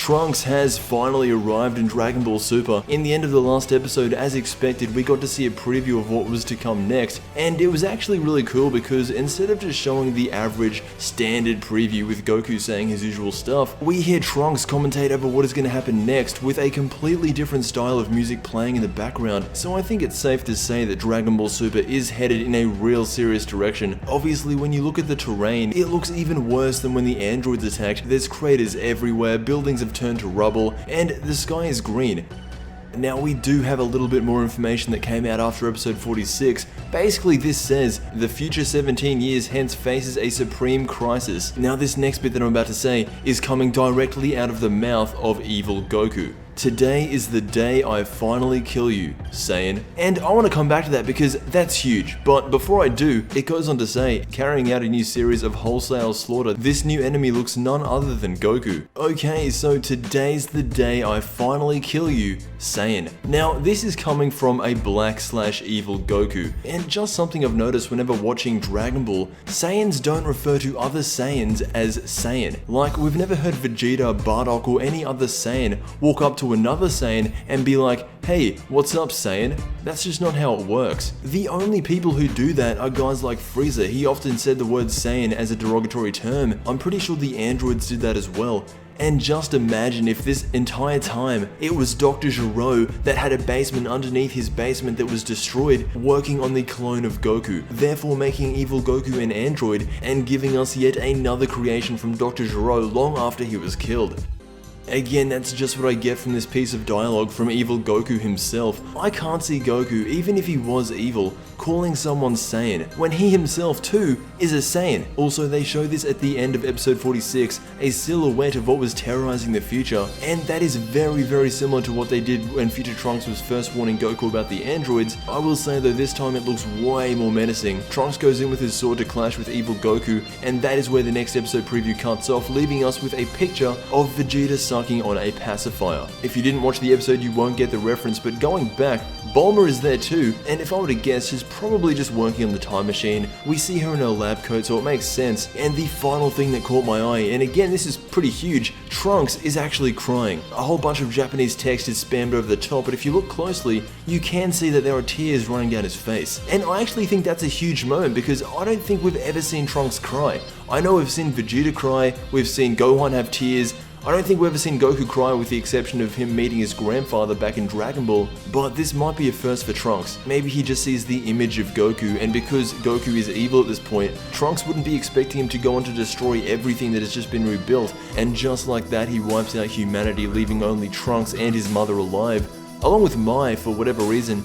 Trunks has finally arrived in Dragon Ball Super. In the end of the last episode, as expected, we got to see a preview of what was to come next, and it was actually really cool because instead of just showing the average standard preview with Goku saying his usual stuff, we hear Trunks commentate over what is going to happen next with a completely different style of music playing in the background. So I think it's safe to say that Dragon Ball Super is headed in a real serious direction. Obviously, when you look at the terrain, it looks even worse than when the androids attacked. There's craters everywhere, buildings have turned to rubble, and the sky is green. Now, we do have a little bit more information that came out after episode 46. Basically, this says, the future 17 years hence faces a supreme crisis. Now, this next bit that I'm about to say is coming directly out of the mouth of evil Goku. Today is the day I finally kill you, Saiyan. And I want to come back to that because that's huge. But before I do, it goes on to say, carrying out a new series of wholesale slaughter, this new enemy looks none other than Goku. Okay, so today's the day I finally kill you, Saiyan. Now, this is coming from a black/evil Goku. And just something I've noticed whenever watching Dragon Ball, Saiyans don't refer to other Saiyans as Saiyan. Like, we've never heard Vegeta, Bardock, or any other Saiyan walk up to another Saiyan and be like, hey, what's up, Saiyan? That's just not how it works. The only people who do that are guys like Frieza. He often said the word Saiyan as a derogatory term. I'm pretty sure the androids did that as well. And just imagine if this entire time it was Dr. Gero that had a basement underneath his basement that was destroyed, working on the clone of Goku, therefore making evil Goku an android and giving us yet another creation from Dr. Gero long after he was killed. Again, that's just what I get from this piece of dialogue from evil Goku himself. I can't see Goku, even if he was evil, calling someone Saiyan, when he himself too is a Saiyan. Also, they show this at the end of episode 46, a silhouette of what was terrorizing the future, and that is very similar to what they did when Future Trunks was first warning Goku about the androids. I will say though, this time it looks way more menacing. Trunks goes in with his sword to clash with evil Goku, and that is where the next episode preview cuts off, leaving us with a picture of Vegeta sucking on a pacifier. If you didn't watch the episode, you won't get the reference, but going back, Bulma is there too, and if I were to guess, she's probably just working on the time machine. We see her in her lab coat, so it makes sense. And the final thing that caught my eye, and again this is pretty huge, Trunks is actually crying. A whole bunch of Japanese text is spammed over the top, but if you look closely, you can see that there are tears running down his face. And I actually think that's a huge moment because I don't think we've ever seen Trunks cry. I know we've seen Vegeta cry, we've seen Gohan have tears, I don't think we've ever seen Goku cry with the exception of him meeting his grandfather back in Dragon Ball, but this might be a first for Trunks. Maybe he just sees the image of Goku, and because Goku is evil at this point, Trunks wouldn't be expecting him to go on to destroy everything that has just been rebuilt, and just like that he wipes out humanity, leaving only Trunks and his mother alive, along with Mai for whatever reason.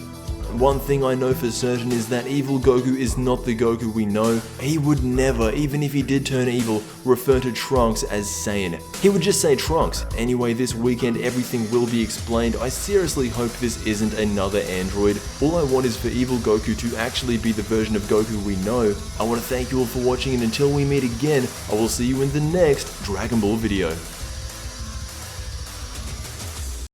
One thing I know for certain is that evil Goku is not the Goku we know. He would never, even if he did turn evil, refer to Trunks as Saiyan. He would just say Trunks. Anyway, this weekend everything will be explained. I seriously hope this isn't another android. All I want is for evil Goku to actually be the version of Goku we know. I want to thank you all for watching, and until we meet again, I will see you in the next Dragon Ball video.